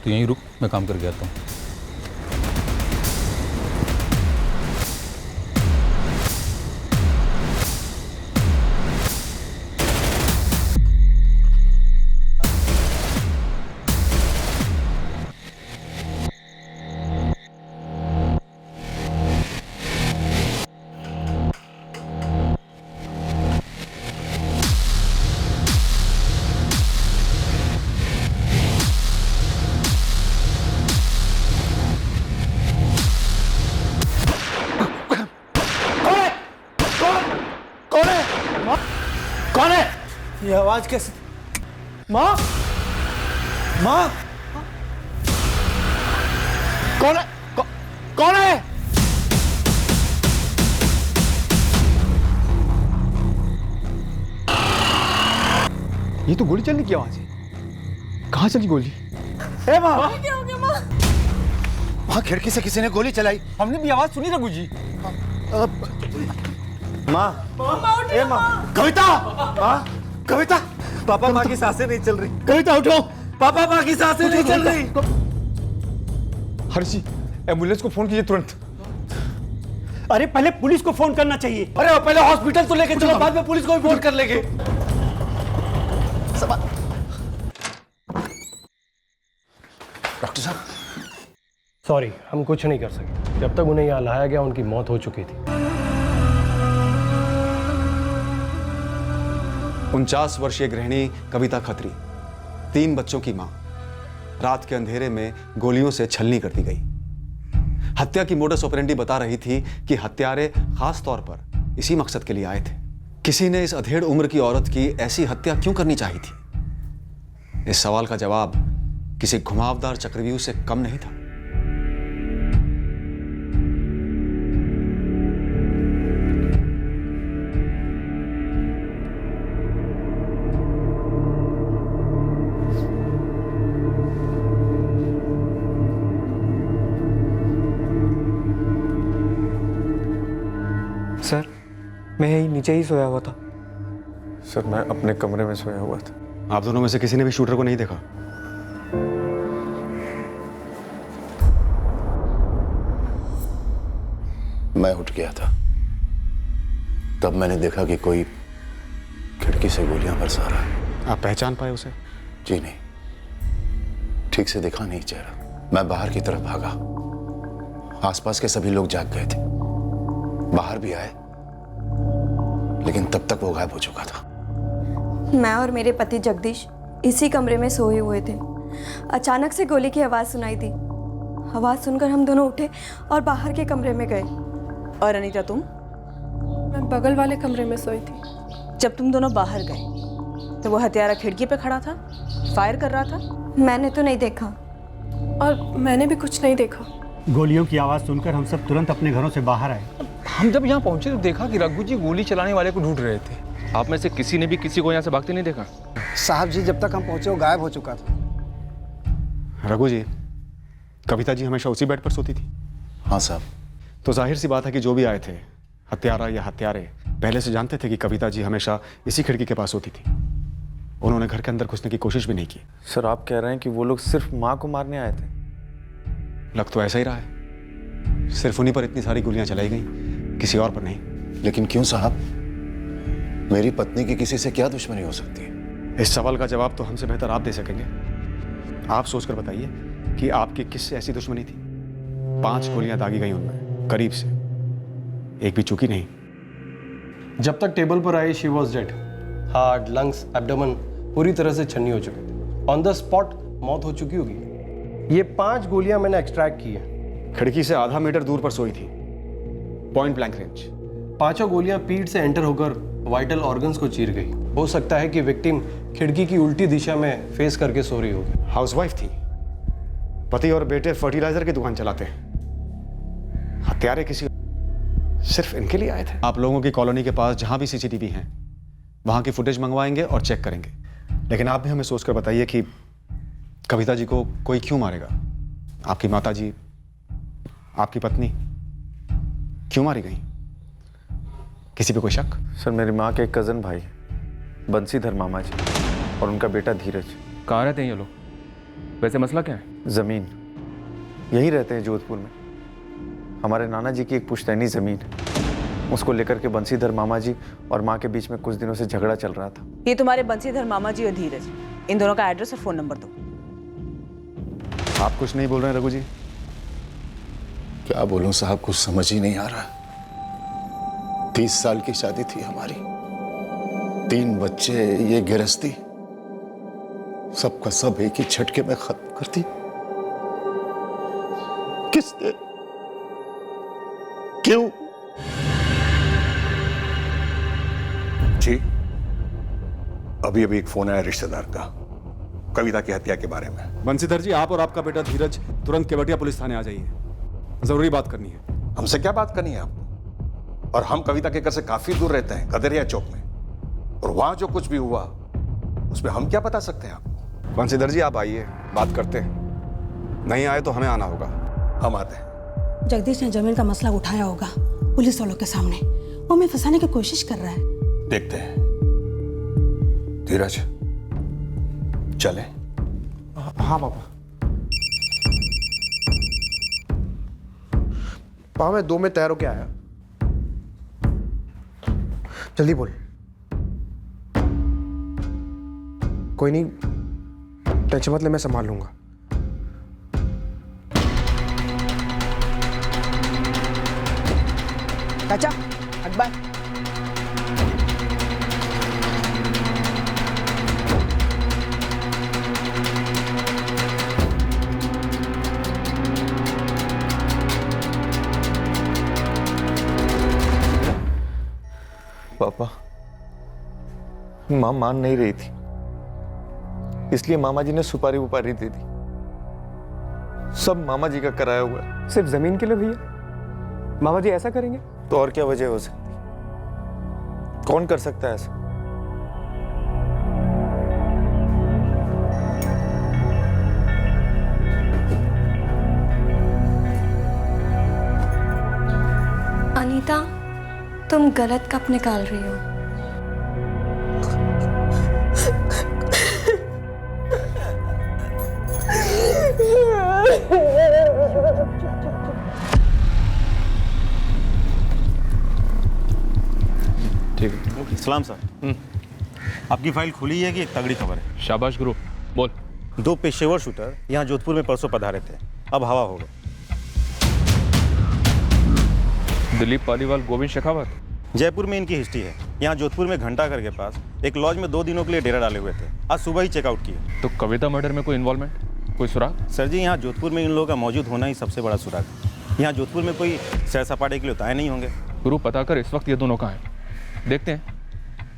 तो यहीं रुक, मैं काम करके आता हूँ। कौन है? ये आवाज कैसे? माँ, माँ, कौन है? कौन है? ये तो गोली चलने की आवाज है। कहाँ चली गोली? ए माँ, क्या हो गया माँ? वहाँ खिड़की से किसी ने गोली चलाई। हमने भी आवाज सुनी रघु जी। माँ, ए माँ, कविता, माँ, कविता, पापा माँ की सांसें नहीं चल रही। कविता उठो। पापा माँ की सांसें नहीं चल रही। हर्षी, एम्बुलेंस को फोन कीजिए तुरंत। अरे पहले पुलिस को फोन करना चाहिए। अरे पहले हॉस्पिटल तो लेके चलो, बाद में पुलिस को भी फोन कर लेंगे। डॉक्टर साहब, सॉरी, हम कुछ नहीं कर सके। जब तक उन्हें यहाँ लाया गया उनकी मौत हो चुकी थी। 49 वर्षीय गृहिणी कविता खत्री, 3 बच्चों की मां, रात के अंधेरे में गोलियों से छलनी कर दी गई। हत्या की मोडस ऑपरेंडी बता रही थी कि हत्यारे खास तौर पर इसी मकसद के लिए आए थे। किसी ने इस अधेड़ उम्र की औरत की ऐसी हत्या क्यों करनी चाहिए थी? इस सवाल का जवाब किसी घुमावदार चक्रव्यूह से कम नहीं था। सर, मैं यही नीचे ही सोया हुआ था। सर मैं अपने कमरे में सोया हुआ था। आप दोनों में से किसी ने भी शूटर को नहीं देखा? मैं उठ गया था, तब मैंने देखा कि कोई खिड़की से गोलियां बरसा रहा है। आप पहचान पाए उसे? जी नहीं, ठीक से देखा नहीं चेहरा। मैं बाहर की तरफ भागा। आसपास के सभी लोग जाग गए थे, बाहर भी आए, लेकिन तब तक वो गायब हो चुका था। मैं और मेरे पति जगदीश इसी कमरे में सोए हुए थे। अचानक से गोली की आवाज़ सुनाई दी। आवाज़ सुनकर हम दोनों उठे और बाहर के कमरे में गए। और अनीता तुम? मैं बगल वाले कमरे में सोई थी। जब तुम दोनों बाहर गए तो वो हत्यारा खिड़की पे खड़ा था, फायर कर रहा था? मैंने तो नहीं देखा। और मैंने भी कुछ नहीं देखा। गोलियों की आवाज सुनकर हम सब तुरंत अपने घरों से बाहर आए। हम जब यहाँ पहुंचे तो देखा कि रघु जी गोली चलाने वाले को ढूंढ रहे थे। आप में से किसी ने भी किसी को यहाँ से भागते नहीं देखा? साहब जी, जब तक हम पहुंचे वो गायब हो चुका था। रघु जी, कविता जी हमेशा उसी बेड पर सोती थी? हाँ साहब। तो जाहिर सी बात है कि जो भी आए थे, हत्यारा या हत्यारे, पहले से जानते थे कि कविता जी हमेशा इसी खिड़की के पास होती थी। उन्होंने घर के अंदर घुसने की कोशिश भी नहीं की। सर आप कह रहे हैं कि वो लोग सिर्फ माँ को मारने आए थे? लग तो ऐसा ही रहा है। सिर्फ उन्हीं पर इतनी सारी गोलियां चलाई गई, किसी और पर नहीं। लेकिन क्यों साहब? मेरी पत्नी की किसी से क्या दुश्मनी हो सकती है? इस सवाल का जवाब तो हमसे बेहतर आप दे सकेंगे। आप सोचकर बताइए कि आपकी किससे ऐसी दुश्मनी थी? 5 गोलियां दागी गई उनमें, करीब से, एक भी चूकी नहीं। जब तक टेबल पर आई she was dead. Heart, lungs, abdomen पूरी तरह से छन्नी हो चुके थे। ऑन द स्पॉट मौत हो चुकी होगी। ये 5 गोलियां मैंने एक्सट्रैक्ट की है। खिड़की से आधा मीटर दूर पर सोई थी, पॉइंट ब्लैंक रेंज। 5 गोलियां पीठ से एंटर होकर वाइटल ऑर्गन्स को चीर गई। हो सकता है कि विक्टिम खिड़की की उल्टी दिशा में फेस करके सो रही होगी। हाउसवाइफ थी, पति और बेटे फर्टिलाइजर की दुकान चलाते हैं। हत्यारे किसी सिर्फ इनके लिए आए थे। आप लोगों की कॉलोनी के पास जहां भी सीसीटीवी हैं, वहां की फुटेज मंगवाएंगे और चेक करेंगे। लेकिन आप भी हमें सोचकर बताइए कि कविता जी को कोई क्यों मारेगा? आपकी माता जी, आपकी पत्नी क्यों मारी गई? किसी पे कोई शक? सर मेरी माँ के एक कजन भाई बंसीधर मामा जी और उनका बेटा धीरज। कहाँ रहते हैं ये लोग? वैसे मसला क्या है? ज़मीन, यहीं रहते हैं जोधपुर में। हमारे नाना जी की एक पुश्तैनी ज़मीन है, उसको लेकर के बंसीधर मामा जी और माँ के बीच में कुछ दिनों से झगड़ा चल रहा था। ये तुम्हारे बंसीधर मामा जी और धीरज, इन दोनों का एड्रेस और फ़ोन नंबर दो। आप कुछ नहीं बोल रहे हैं रघु जी? क्या बोलूं साहब, कुछ समझ ही नहीं आ रहा। 30 साल की शादी थी हमारी, 3 बच्चे, ये गिरस्ती, सबका सब एक ही झटके में खत्म कर दी। किसने, क्यों? जी, अभी अभी एक फोन आया रिश्तेदार का, कविता की हत्या के बारे में। बंसीधर जी, आप और आपका बेटा धीरज तुरंत केवटिया पुलिस थाने आ जाइए, जरूरी बात करनी है। हमसे क्या बात करनी है आपको? और हम कविता के घर से काफी दूर रहते हैं, कदरिया चौक में, और वहां जो कुछ भी हुआ उसमें हम क्या बता सकते हैं आपको? बंसीधर जी, आप आइए, बात करते हैं। नहीं आए तो हमें आना होगा। हम आते हैं। जगदीश ने जमीन का मसला उठाया होगा पुलिस वालों के सामने, वो हमें फंसाने की कोशिश कर रहा है। देखते हैं। धीरज, चले? हाँ पापा। पापा मैं 2 में तैयार होके आया। जल्दी बोल। कोई नहीं, टेंशन मत ले, मैं संभाल लूंगा। चाचा अकबर, पापा, माँ मान नहीं रही थी, इसलिए मामा जी ने सुपारी उपारी दे दी। सब मामा जी का कराया हुआ है। सिर्फ जमीन के लिए भैया? मामा जी ऐसा करेंगे? तो और क्या वजह हो सकती? कौन कर सकता है ऐसा? अनीता, तुम गलत कप निकाल रही हो। ठीक है। सलाम सर। आपकी फाइल खुली है कि एक तगड़ी खबर है? शाबाश गुरु, बोल। 2 पेशेवर शूटर यहाँ जोधपुर में परसों पधारे थे, अब हवा हो गए। दिलीप पालीवाल, गोविंद शेखावत। जयपुर में इनकी हिस्ट्री है। यहाँ जोधपुर में घंटाघर के पास एक लॉज में 2 दिनों के लिए डेरा डाले हुए थे। आज सुबह ही चेकआउट किए। तो कविता मर्डर में कोई इन्वॉल्वमेंट, कोई सुराग? सर जी, यहाँ जोधपुर में इन लोगों का मौजूद होना ही सबसे बड़ा सुराग है। यहाँ जोधपुर में कोई सैर सपाटे के लिए उताए नहीं होंगे। गुरु, पता कर इस वक्त ये दोनों कहाँ हैं। देखते हैं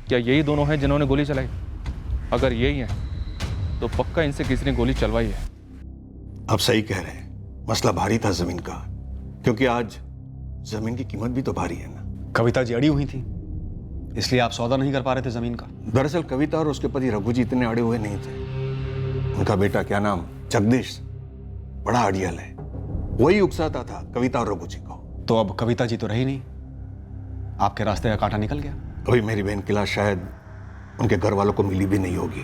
क्या यही दोनों हैं जिन्होंने गोली चलाई। अगर यही हैं तो पक्का इनसे किसी ने गोली चलवाई है। आप सही कह रहे हैं, मसला भारी था जमीन का, क्योंकि आज जमीन की कीमत भी तो भारी है ना। कविता जी अड़ी हुई थी, इसलिए आप सौदा नहीं कर पा रहे थे जमीन का। दरअसल कविता और उसके पति रघु जी इतने अड़े हुए नहीं थे। उनका बेटा, क्या नाम, जगदीश, बड़ा अड़ियल है। वही उकसाता था कविता और रघु जी को। तो अब कविता जी तो रही नहीं, आपके रास्ते का कांटा निकल गया। अभी मेरी बहन की लाश शायद उनके घर वालों को मिली भी नहीं होगी,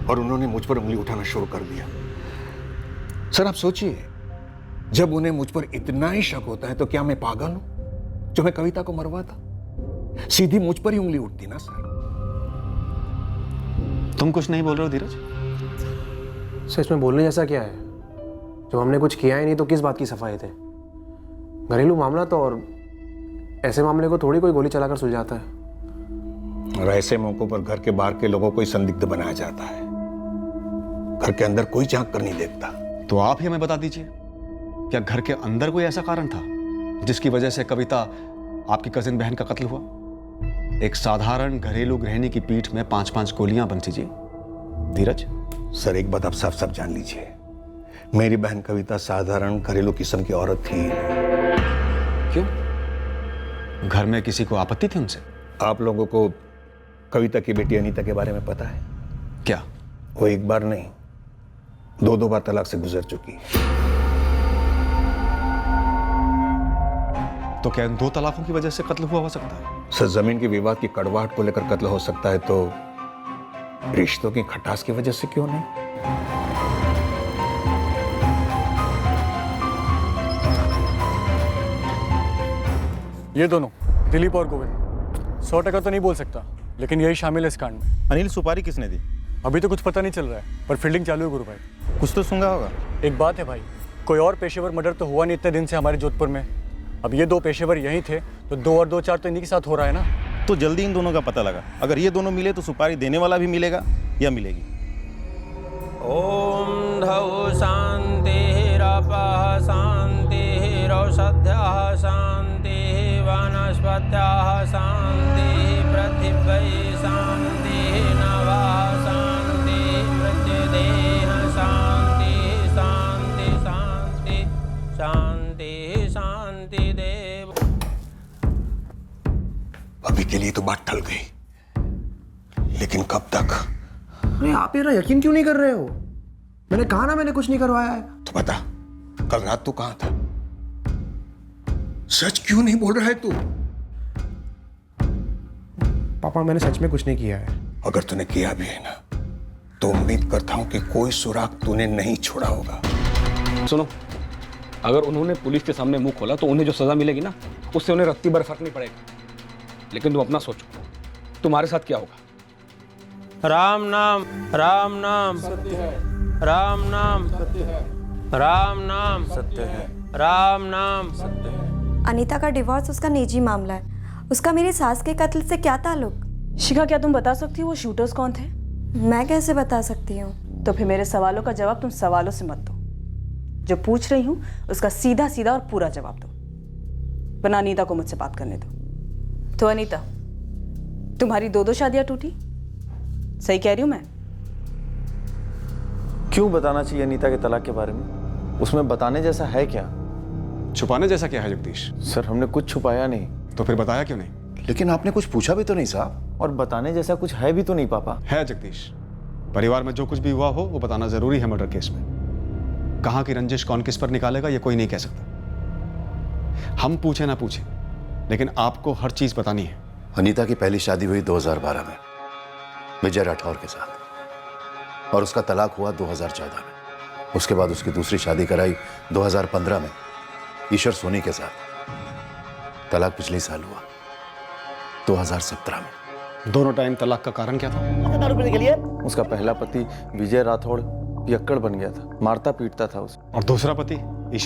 और उन्होंने मुझ पर उंगली उठाना शुरू कर दिया। सर आप सोचिए, जब उन्हें मुझ पर इतना ही शक होता है तो क्या मैं पागल हूं जो मैं कविता को मरवाता? सीधी मुझ पर ही उंगली उठती ना सर। तुम कुछ नहीं बोल रहे हो धीरज? सर इसमें बोलने जैसा क्या है? जब हमने कुछ किया ही नहीं तो किस बात की सफाई थे? घरेलू मामला तो, और ऐसे मामले को थोड़ी कोई गोली चलाकर सुलझाता है। और ऐसे मौकों पर घर के बाहर के लोगों को ही संदिग्ध बनाया जाता है, घर के अंदर कोई झांक कर नहीं देखता। तो आप ही हमें बता दीजिए, क्या घर के अंदर कोई ऐसा कारण था जिसकी वजह से कविता, आपकी कजिन बहन का कत्ल हुआ? एक साधारण घरेलू गृहिणी की पीठ में 5-5 गोलियां बनती जी। धीरज सर एक बात आप साफ साफ जान लीजिए, मेरी बहन कविता साधारण घरेलू किस्म की औरत थी। क्यों? घर में किसी को आपत्ति थी उनसे? आप लोगों को कविता की बेटी अनीता के बारे में पता है? क्या वो एक बार नहीं, 2 बार तलाक से गुजर चुकी है। तो क्या इन 2 तलाकों की वजह से कत्ल हुआ हो सकता है? सर जमीन के विवाद की कड़वाहट को लेकर कत्ल हो सकता है, तो रिश्तों की खटास की वजह से क्यों नहीं? ये दोनों, दिलीप और गोविंद। 100% तो नहीं बोल सकता, लेकिन यही शामिल है इस कांड में। अनिल, सुपारी किसने दी? अभी तो कुछ पता नहीं चल रहा है, पर फील्डिंग चालू है गुरु भाई। कुछ तो सूंघा होगा। एक बात है भाई, कोई और पेशेवर मर्डर तो हुआ नहीं इतने दिन से हमारे जोधपुर में। अब ये 2 पेशेवर यहीं थे, तो 2 और 2 4 तो इन्हीं के साथ हो रहा है ना। तो जल्दी इन दोनों का पता लगा। अगर ये दोनों मिले तो सुपारी देने वाला भी मिलेगा या मिलेगी। ओम धौ शांतिरपः शांतिरौषध्यः शांतिः वनस्पतयः शांतिः पृथिवी शांतिः नभः शांतिः मृत्युदेह शांतिः शांति शांति शांति शांति देव। अभी के लिए तो बात टल गई, लेकिन कब तक? अरे आप मेरा यकीन क्यों नहीं कर रहे हो? मैंने कहा ना मैंने कुछ नहीं करवाया है। तो बता, कल रात तू कहां था? सच क्यों नहीं बोल रहा है तू? पापा, मैंने सच में कुछ नहीं किया है। अगर तूने किया भी है ना, तो उम्मीद करता हूं कि कोई सुराग तूने नहीं छोड़ा होगा। सुनो, अगर उन्होंने पुलिस के सामने मुंह खोला तो उन्हें जो सजा मिलेगी ना, उससे उन्हें रत्ती भर फर्क नहीं पड़ेगा। लेकिन तुम अपना सोचो, तुम्हारे साथ क्या होगा? राम नाम सत्य है, राम नाम सत्य है, राम नाम सत्य है, राम नाम सत्य है। अनीता का डिवोर्स उसका निजी मामला है, उसका मेरी सास के कत्ल से क्या ताल्लुक? शिखा, क्या तुम बता सकती हो वो शूटर्स कौन थे? मैं कैसे बता सकती हूँ? तो फिर मेरे सवालों का जवाब तुम सवालों से मत दो। जो पूछ रही हूँ उसका सीधा सीधा और पूरा जवाब दो, वरना अनीता को मुझसे बात करने दो। तो अनीता, तुम्हारी 2 शादियां टूटी, सही कह रही हूँ मैं? क्यों बताना चाहिए अनीता के तलाक के बारे में? उसमें बताने जैसा है क्या? छुपाने जैसा क्या है जगदीश? सर, हमने कुछ छुपाया नहीं। तो फिर बताया क्यों नहीं? लेकिन आपने कुछ पूछा भी तो नहीं साहब। और बताने जैसा कुछ है भी तो नहीं पापा। है जगदीश, परिवार में जो कुछ भी हुआ हो वो बताना जरूरी है मर्डर केस में। कहां की रंजिश कौन किस पर निकालेगा ये कोई नहीं कह सकता। हम पूछे ना पूछे, लेकिन आपको हर चीज बतानी है। अनीता की पहली शादी हुई 2012 में विजय राठौर के साथ, और उसका तलाक हुआ 2014 में। उसके बाद उसकी दूसरी शादी कराई 2015 में ईश्वर सोनी के साथ। तलाक पिछले साल हुआ 2017 में। दोनों टाइम तलाक का कारण क्या था? उसका पहला पति विजय राठौड़ पियक्कड़ बन गया था, मारता पीटता था उसे। और दूसरा पति